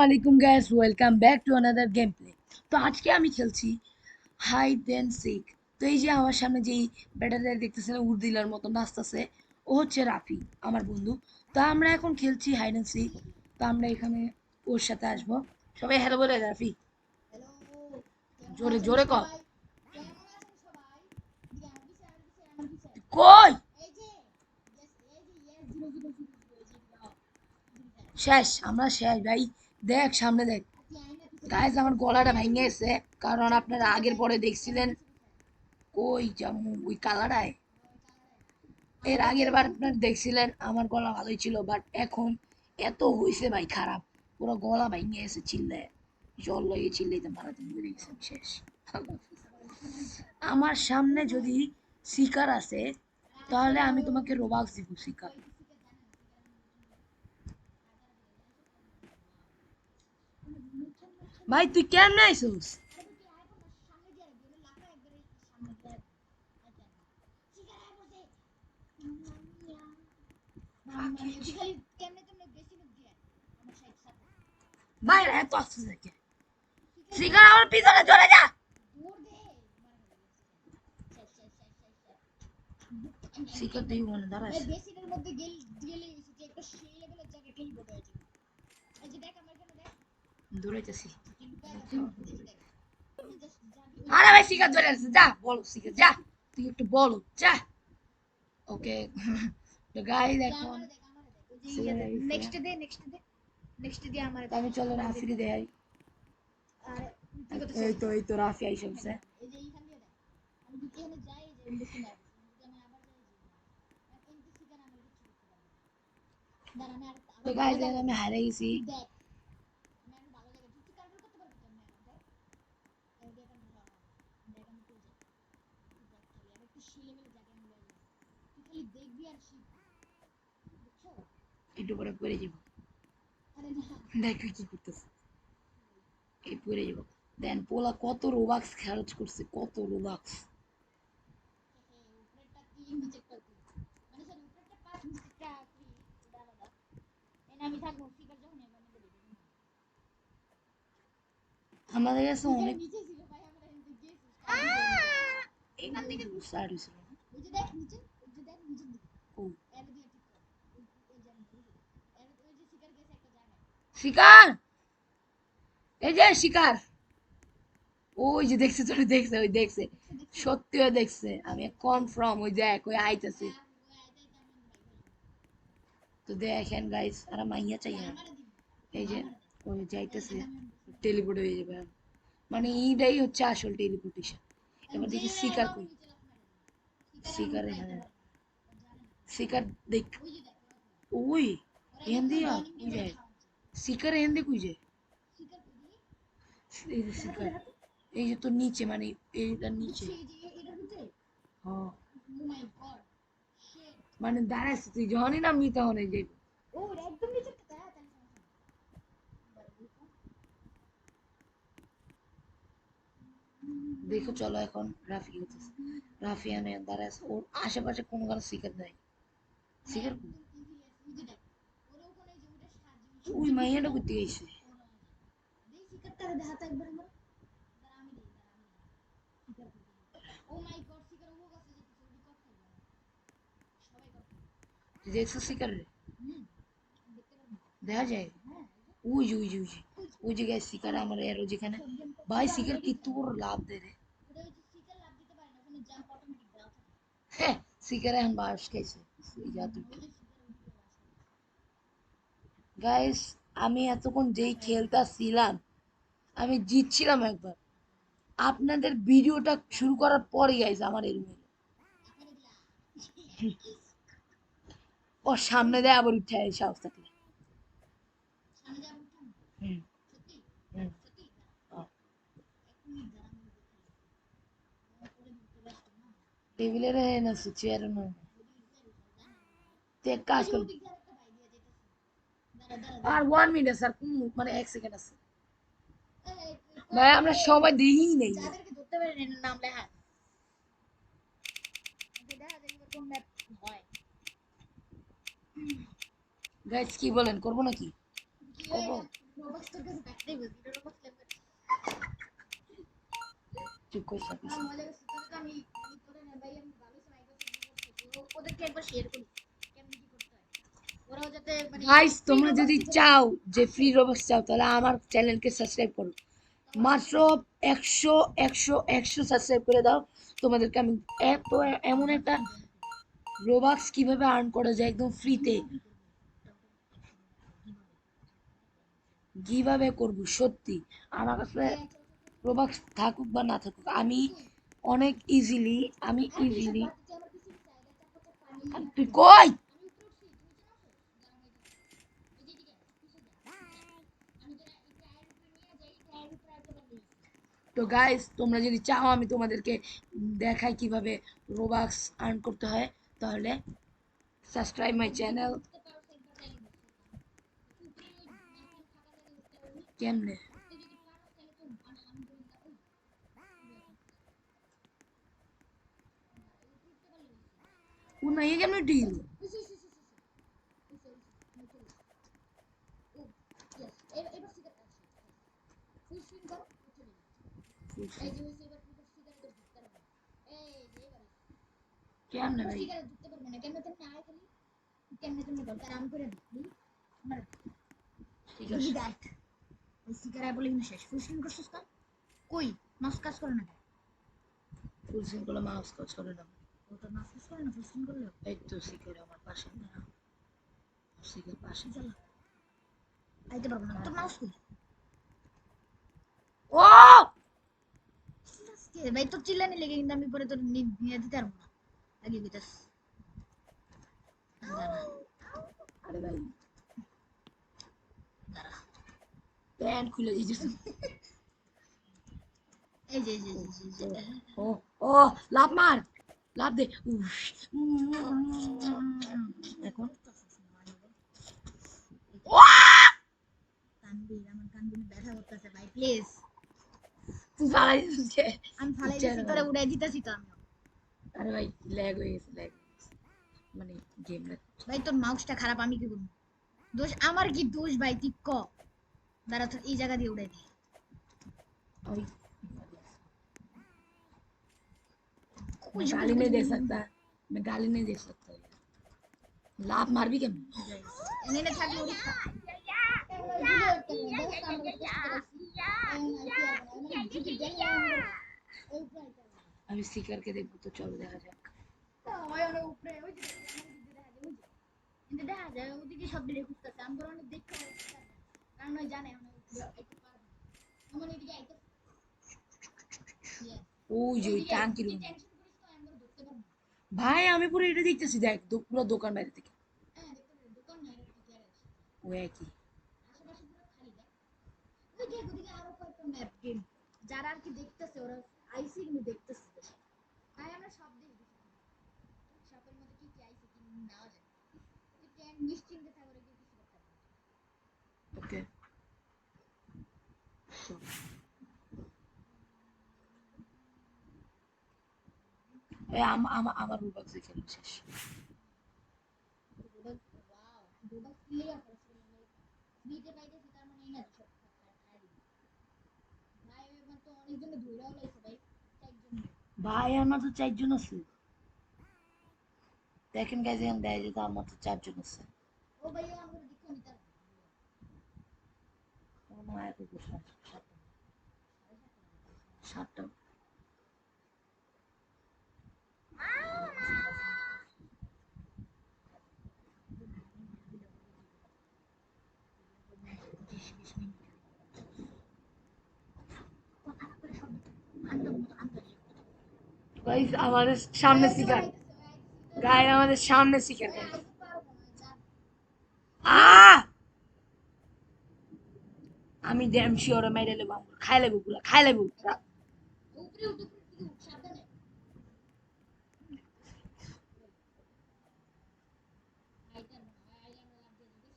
আসসালামাইকুম guys, welcome back to another game play. তো আজকে আমি খেলছি হাইড অ্যান্ড সিক। তো এই যে আমার সামনে যেই ব্যাটাটা দেখতেছেন উর্দিলার মতন নাচতেছে, ও হচ্ছে রাফি, আমার বন্ধু। তো আমরা এখন খেলছি হাইড অ্যান্ড সিক। তো আমরা এখানে ওর সাথে আসবো। সবাই হ্যালো বলে রাফি, জোরে জোরে কর। কই শেষ, আমরা শেষ ভাই। দেখ সামনে দেখ। গাইজ আমার গলাটা ভেঙে গেছে, কারণ আপনারা আগের পরে দেখছিলেন ওই যেমন ওই কালারায়। এর আগের বার আপনার দেখছিলেন আমার গলা ভালোই ছিল, বাট এখন এত হইছে ভাই খারাপ, পুরো গলা ভেঙে গেছে চিল্লায়। জল লাগিয়ে চিল্লাইতে মারাতে মরে গেছে শেষ। আমার সামনে যদি শিকার আছে তাহলে আমি তোমাকে রোবাক্স দিব শিকার। ভাই তুই কেমনে আইসুস? ভাই এত আসছে দেখে শিকার আমার পিছনে চলে যা। শিকার দেই মনে দাঁড়াচ্ছে দৌড়াইতেছি। আরে ভাই শিকার চলে আসছে, যা বলো শিকার যা, তুই একটু বলো যা। ওকে। তো গাইস এখন আমি চলো রাফি দেই। এই তো রাফি আইসবছে। তো গাইস আমি হারে গেছি। একটু পরে পড়ে যাব, দেখো কি করতেছে। এই পড়ে যাব। দেন পোলা কত রোবাক্স খরচ করছে, কত রোবাক্স। আমাদের কাছে অনেক এখান থেকে স্টার্ট হয়েছিল। ও শিকার, এই যে শিকার, ওই যে দেখছে, তোরে দেখছে, ওই দেখছে, সত্যিও দেখছে, আমি কনফার্ম। ওই দেখ ওই আইতাছে। তো দেখেন গাইস, আর মাইয়া চাই না। এই যে ওই যাইতেছে, টেলিপোর্ট হয়ে যাবে। মানে এইটাই হচ্ছে আসল টেলিপোর্টেশন। এবার দেখি শিকার কই। শিকার এখানে, শিকার দেখ। ওই এখান দিয়ে কই যায় শিকার, এখান দিয়ে কই যায়। এই যে শিকার, এই যে তোর নিচে, মানে এইটার নিচে। হ্যাঁ, মানে দাঁড়াইছে, তুই যখনই নামবি তখনই যাইবি। দেখো চলো এখন রাফি হইতেছে। রাফি এনে দাঁড়াইছে, ওর আশেপাশে কোনো কারো শিকার নাই। শিকার কই? ওই মাইয়াটা করতে গেছে। তুই দেখছো শিকার রে? দেখা যায়। ওই যে ওই জায়গায় শিকার, আমার এরো যেখানে। ভাই শিকার কিন্তু বড় লাভ দেয় রে। হ্যাঁ, শিকার এখন বাস খাইছে। গাইস, আমি এতক্ষণ যেই খেলতেছিলাম, আমি জিতছিলাম একবার। আপনাদের ভিডিওটা শুরু করার পরে গাইস আমার এরকম হলো। ওর সামনে দেয় আবার উঠে এসে অবস্থা থেকে। হুম হুম। টেবিলের না চেয়ার না। এক কাজ করুন, আর 1 মিনিট আছে, আর মানে 1 সেকেন্ড আছে। ভাই আমরা সবাই দেখি নেই। গাইস কি বলেন, করবো নাকি? করবো। চুপ করে থাকিস। গাইস তোমরা যদি চাও যে ফ্রি রোবক্স চাও তাহলে আমার চ্যানেলকে সাবস্ক্রাইব করো। মাত্র 100 সাবস্ক্রাইব করে দাও, তোমাদেরকে আমি এমন একটা রোবক্স কিভাবে আর্ন করা যায় একদম ফ্রিতে কিভাবে করব। সত্যি আমার কাছে রোবক্স থাকুক বা না থাকুক আমি অনেক ইজিলি তুই কই তো গাইস তোমরা যদি চাও আমি তোমাদেরকে দেখাই কিভাবে রোবক্স আর্ন করতে হয় তাহলে সাবস্ক্রাইব মাই চ্যানেল। কেমনে una ये কেমনে ডিল কেমনে ভাই ঠিক আছে কই মাছ কাজ করে না ফুল সিন করলে মাউস কাজ করে না। ওটা মাছ কাজ করে না ফুল স্ক্রিন করলে এই তো সিকের আমার পাশে না সিকের পাশে চলো আইতে পারবো না তোর মাউস কই ও ভাই তোর চিল্লানি লেগে কিন্তু আমি পরে তোর নিয়ে দিতে পারবো না আগে বিতাস আরে ভাই প্যান্ট খুলে দিয়েছিস এই যে ও ও লাভ মার লাভ দে এখন তানবীর আমার কানবিনে ব্যথা করতেছে ভাই প্লিজ তুই ফালাই দিছিস আমি ফালাই দিছি তোরে উড়াই দিতেছি তো আমি আরে ভাই ল্যাগ হয়ে গেছে ল্যাগ মানে গেম ল্যাগ ভাই তোর মাউসটা খারাপ আমি কি করব দোষ আমার কি দোষ ভাই তুই ক দাঁড়া তোর এই জায়গা দিয়ে উড়াই দি ओए मैं गाली नहीं दे सकता मैं गाली नहीं दे सकता लात मार भी क्या এনে থাকলে উড়ি খা अभी सी करके देखो तो चलो देखा जाए কিন্তু দেখা যায় ওদিকে সব দিকে খুঁজতেছে আমি অনেক দেখতে কারণ ওই জানে আমার এদিকে আইতে ওই যে ওই ট্যাঙ্কি রুম ভাই আমি পুরো এটা দেখতেছি দেখ পুরো দোকান বাইরে থেকে ওই একই যারা আর কি দেখতেছে ওরা আইসি কিন্তু দেখতেছে তাই আমরা সব দেখি সবের মধ্যে কি কি আইসি কি নাও যায় নিশ্চিন্তে থাকো রেখে কিছু করতে পারবে ওকে এই আমার রুবাক্স দেখে শেষ ওয়াও দুটো ক্লিয়ার করছে নিতে পাইতেছি তার মানে এই না সব ভাই এবার তো অনেকজন ধইরাও লাইছে ভাই চারজন ভাই আমার তো 4 জন আছে দেখেন গাইজ এখন দেয় যে আমার তো 4 জন আছে ও ভাই আমাকে দেখো নিতে কোনো আয় তো বসে আছে 7টা গাইজ আমাদের সামনে শিকার গাইজ আমাদের সামনে শিকার গাইজ আমি ড্যাম শিওর মেরে নেবো খাই লেবো পুরো খাই লেবো উপরে উঠে সাবধানে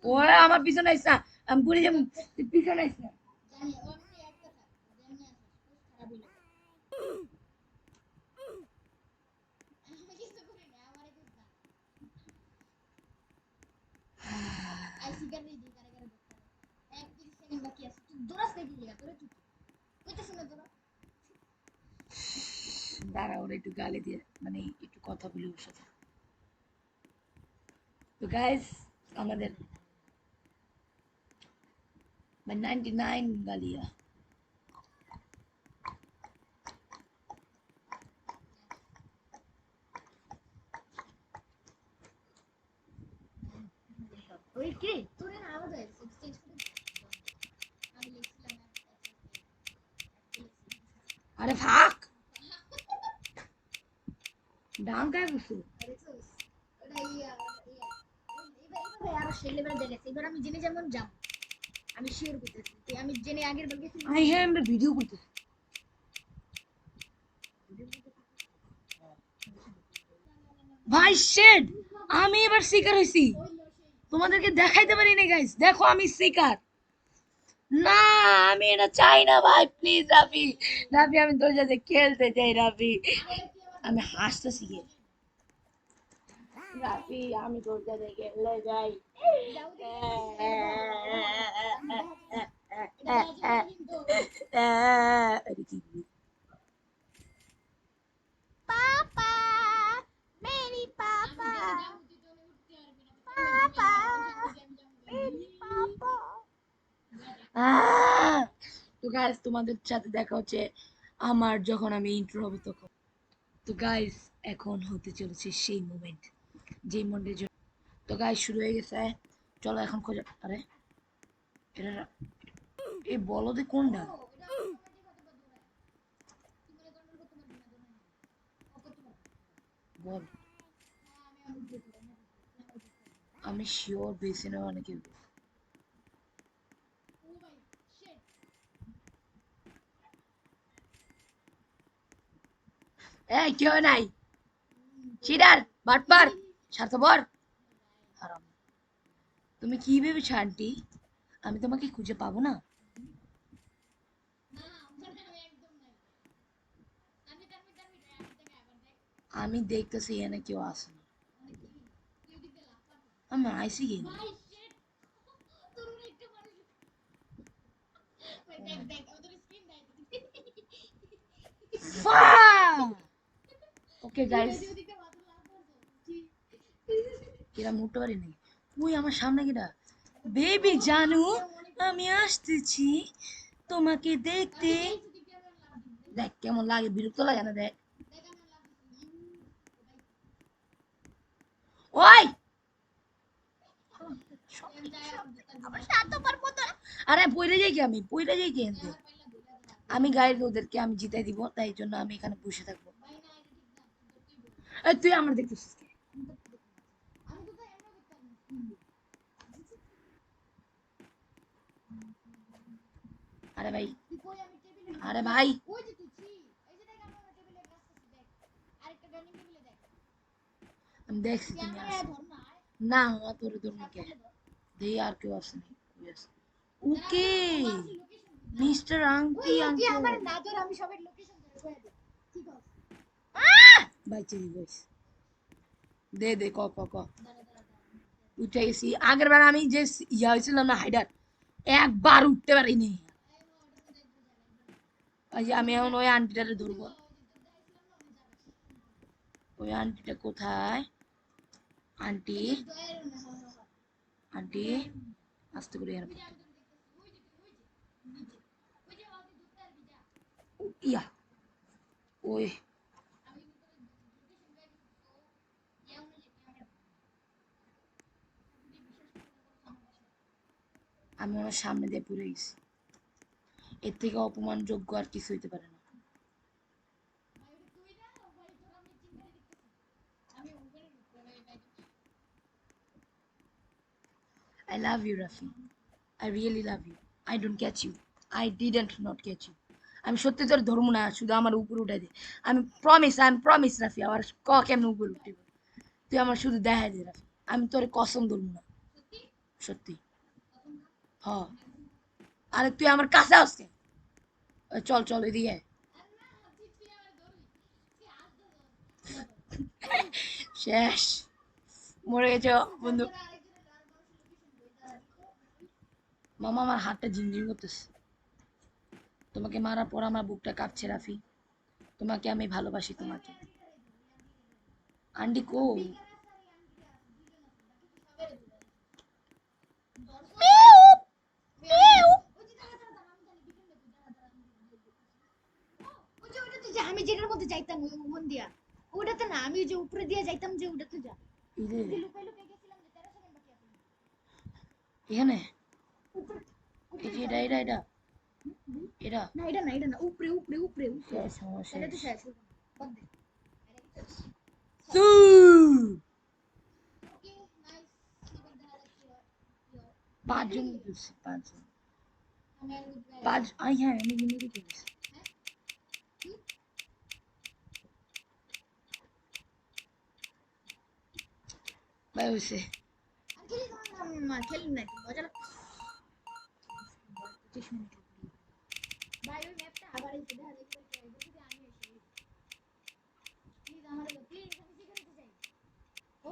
ওই আমার পিছনে আইস না আমি পড়ে যাবো তুই পিছনে আইস না জানি অন্য এক কথা জানি আছে খারাপ হইলো আমি কিছু করি না আমারে কিছু না আই সিগারেট দিই কারে কারে 1 30 সেকেন্ড বাকি দৌড়াস নাকি লিগা তোরা কি কইতেছ না তোরা দাঁড়া ওরা একটু গালি দিয়ে মানে একটু কথা বলি ওর সাথে। তো গাইস আমাদের 99 গালিয়া। ওই কি তোরে না আওয়াজ আসছে চেঞ্জ করে আমি লিখছিলাম আরে ফাক ডাং গায়ে বসে। দেখছস ওটা ইয়া এবার আর সেই লেভেলে দেখেছি এবার আমি জেনে যেমন যাব আমি শিওর করতেছি যে আমি জেনে আগের বার গেছি আই হ্যাম ভিডিও করতেছি। ভাই শেড আমি এবার শিকার হইছি, তোমাদেরকে দেখাইতে পারি না গাইস, দেখো আমি শিকার। না আমি এটা চাই না ভাই, প্লিজ রাফি, রাফি আমি তোর সাথে খেলতে চাই রাফি, আমি হাসতেছি গিয়ে রাফি, আমি তোর সাথে খেলতে যাই। পাপা মেরি পাপা পাপা মেরি পাপা তো গাইস তোমাদের সাথে দেখা হচ্ছে আমার যখন আমি ইন্ট্রো হবো তখন। তো গাইস এখন হতে চলেছে সেই মোমেন্ট যে মোমেন্টের জন্য। তো গাইস শুরু হয়ে গেছে, চলো এখন খোঁজা। আরে এটা এই বলদে কোনটা? বল, আমি শিওর বেশি না অনেকে। এই কেউ নাই, চিটার বাটপার স্বার্থপর হারাম। তুমি কি ভেবেছো আন্টি আমি তোমাকে খুঁজে পাবো না? আমি দেখতেছি এখানে কেউ আসে না, আমি আইসি গেম। ওকে গাইস কিরা মুটতে পারি নাকি? ওই আমার সামনে কিরা, বেবি জানু আমি আসতেছি তোমাকে দেখতে। দেখ কেমন লাগে, বিরক্ত লাগে না? দেখ ওই আরে পইরে যাই কি, আমি পইরে যাই কি এনতে? আমি গাইড ওদেরকে আমি জিতাই দিব, তাই জন্য আমি এখানে বসে থাকবো। এই তুই আমার দেখতেছিস কে? আরে ভাই, আরে ভাই আমি দেখছি তুমি আসো না, আমার তোর ধর্ম কে দেই আর কেউ আসে নাই। ওকে মিস্টার আংটি আঙ্কেল আমি সবার লোকেশন ধরে কইয়া দিই ঠিক আছে ভাই চিনি বস দে দে ক ক ক উঠে গেছি। আগের বার আমি যে ইয়া হয়েছিলাম না হাইডার, একবার উঠতে পারিনি। ওই যে আমি এখন ওই আন্টিটারে ধরবো। ওই আন্টিটা কোথায়? আন্টি আন্টি আস্তে করে এর ইয়া ওই আমি ওনার সামনে দিয়ে পড়ে গেছি, এর থেকে অপমানযোগ্য আর কিছু হইতে পারে না। I love you, Rafi. I really love you. I don't catch you. I didn't not catch you. আমি সত্যি তোর ধরবো না, শুধু আমার উপর উঠে দে। আমি প্রমিস রাফি, আমার ক কেমন উপর উঠিব, তুই আমার শুধু দেখা দে রাফি, আমি তোর কসম ধরবো না সত্যি। হ আরে তুই আমার কাছে আসছে, চল চল এদিকে আয়। শেষ, মরে গেছে বন্ধু। মামা আমার হাতটা ঝিমঝিম করতেছে। তোমাকে মারার পর আমার বুকটা কাঁপছে রাফি। তোমাকে আমি ভালোবাসি তোমাকে। আন্টি কো? আমি যেটার মধ্যে যাইতাম ওই মন দিয়া ওটাতে না, আমি যে উপরে দিয়ে যাইতাম যে ওটাতে যা লুকাই লুকাই গেছিলাম যে 13 সেকেন্ড বাকি আছে এখানে উপরে এই যে এটা এটা এটা এটা না এটা না এটা না উপরে উপরে উপরে উপরে শেষ আমার এটা তো শেষ। শেষ বাদ দে সু ওকে নাইস এবার দেখা যাক কি হয় পাঁচজন দিচ্ছি পাঁচজন আমি আর উঠবে পাঁচ আই হ্যাঁ আমি কিন্তু কি করেছি ভাই হয়েছে আর খেলি তোমার খেলি না মজা লাগছে 25 মিনিট ভাই ওই ম্যাপটা আবার এই দেখা দেখতে চাই যদি আমি এসে প্লিজ আমার প্লিজ আমি সিকিউরিটি চাই ও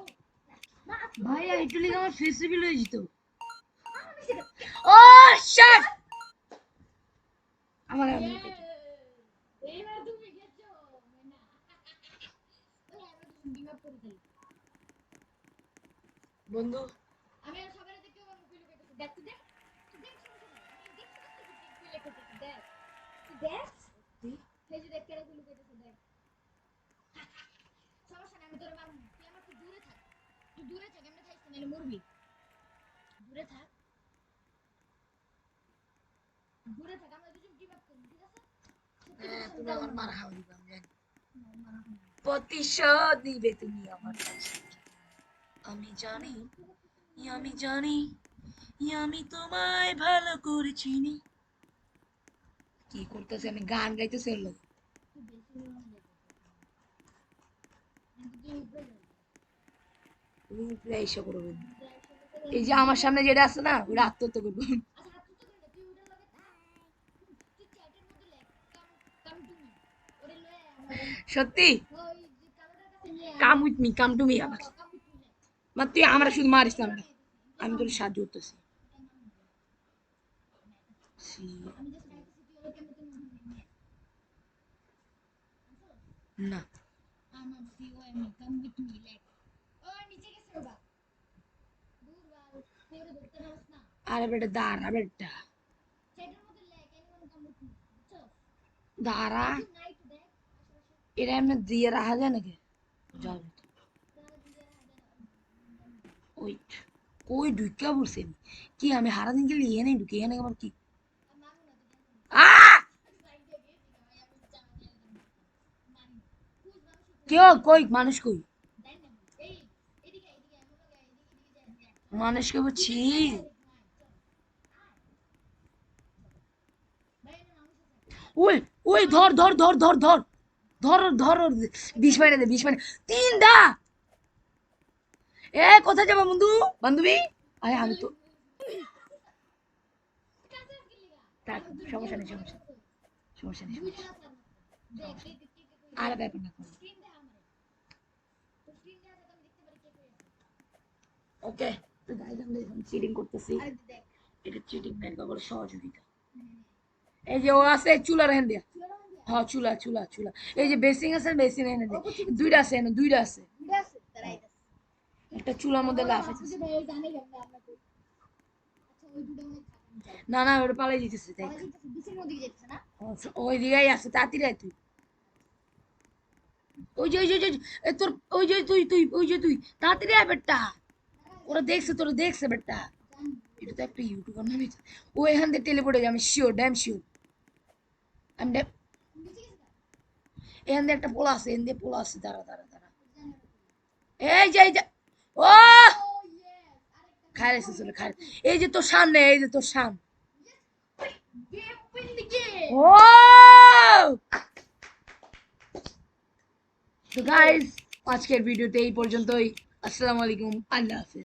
না ভাই ইটালি আমার ফেস রিভিল হয়ে যেত। আমি সিকিউরিটি ও শিট আমার এইবার তুমি গেছো না ওই আমি তো গিভ আপ করে দিই বন্ধু আমি আর সবাই দেখতে আমার মুখে লুকাইতেছি দেখ তুই দেখ তুই দেখ সমস্যা নাই আমি দেখছি তুই লুকাইতেছিস দেখ তুই দেখ এই যে দেখ কেন তুই লুকাইতেছিস দেখ সমস্যা নাই আমি তোর মারব তুই আমার খুব দূরে থাক তুই দূরে থাক এমনি থাকছিস নাহলে মরবি দূরে থাক আমরা দুজন গিভ আপ করি ঠিক আছে তুমি আমার মার খাওয়া দিবা আমি জানি। প্রতিশোধ নিবে তুমি আমার কাছে। আমি জানি আমি জানি আমি তোমায় ভালো করে চিনি। কি করতেছে আমি গান গাইতেছি ওর লোক। তুই বেশি মনে কিন্তু তুই উপরে যাবি তুমি উপরে এসে করবেন দেখ এই যে আমার সামনে যেটা আছে না ওটা আত্মহত্যা করবো। আচ্ছা হাত তো করে তুই ওটার লগে থাক তুই চ্যাটের মধ্যে লেখ কাম টু মি ওরে লয়ে আমার সত্যি ওই যে কালোটার কাছে নিয়ে come with me come to me আমার কাম টু মি মা তুই আমরা শুধু মারিস না আমরা আমি তোর সাহায্য করতেছি। আমি জাস্ট গাইতেছি তুই ওকে মতো না আমার সিওএম কাম উইথ মি লেখ ও নিচে গেছে ওটা দূর বাল তুই ওরে ধরতে পারছ না আরে বেটা দাঁড়া বেটা চ্যাটের মধ্যে লেখ এনিওয়ান কাম উইথ মি বুঝছো দাঁড়া নাইট দেখ আশেপাশে এটা এমনি দিয়ে রাখা যায় নাকি যাও তাহলে দিয়ে ওই কই ঢুকা বলছেন কি আমি হারা দিন গেলে এখানে ঢুকে এখানে আবার কি মারু না তুই আহ সাইড দিয়ে গেছি ভাই আমি জানা যায় মারি খুব মানুষ কেউ কই মানুষ কই দেন না এই এদিকে এদিকে এমন লাগে এদিকে যায় মানুষকে বলছি ওই ওই ধর ধর ধর ধর ধর ধর ধর 20 মাইনে দে 20 মাইনে তিনটা এ কোথায় যাবো বন্ধু বান্ধবী আরে আমি তো থাক সমস্যা নেই সমস্যা সমস্যা নেই সমস্যা আর ব্যাপার না ওকে তো গাইজ আমরা এখন চিটিং করতেছি এটা চিটিং না এটা বলে সহযোগিতা এই যে ও আছে চুলা রেহেন দিয়া হ্যাঁ চুলা চুলা চুলা এই যে বেসিং আছে বেসিং এনে দে দুইটা আছে এনে দুইটা আছে একটা চুলার মধ্যে লাফ আছে না না ওটা পালাই দিতেছে তাই ওই দিকেই আছে তাড়াতাড়ি আয় তুই ওই যে ওই যে তোর ওই যে তুই তুই ওই যে তুই তাড়াতাড়ি আয় বেটা ওরা দেখছে তোরা দেখছে বেটা এটা তো একটা ইউটিউবার নামে ও এখান থেকে টেলিপোর্টে যাবে আমি শিওর ড্যাম শিওর আমি এখান দিয়ে একটা পোলা আছে এখান দিয়ে পোলা আছে দাঁড়া দাঁড়া দাঁড়া এই যে ও খাই রেখেছে চলে খাই এই যে তোর সামনে এই যে তোর সামনে ও তো গাইস আজকের ভিডিওতে এই পর্যন্তই আসসালামু আলাইকুম আল্লাহ হাফেজ।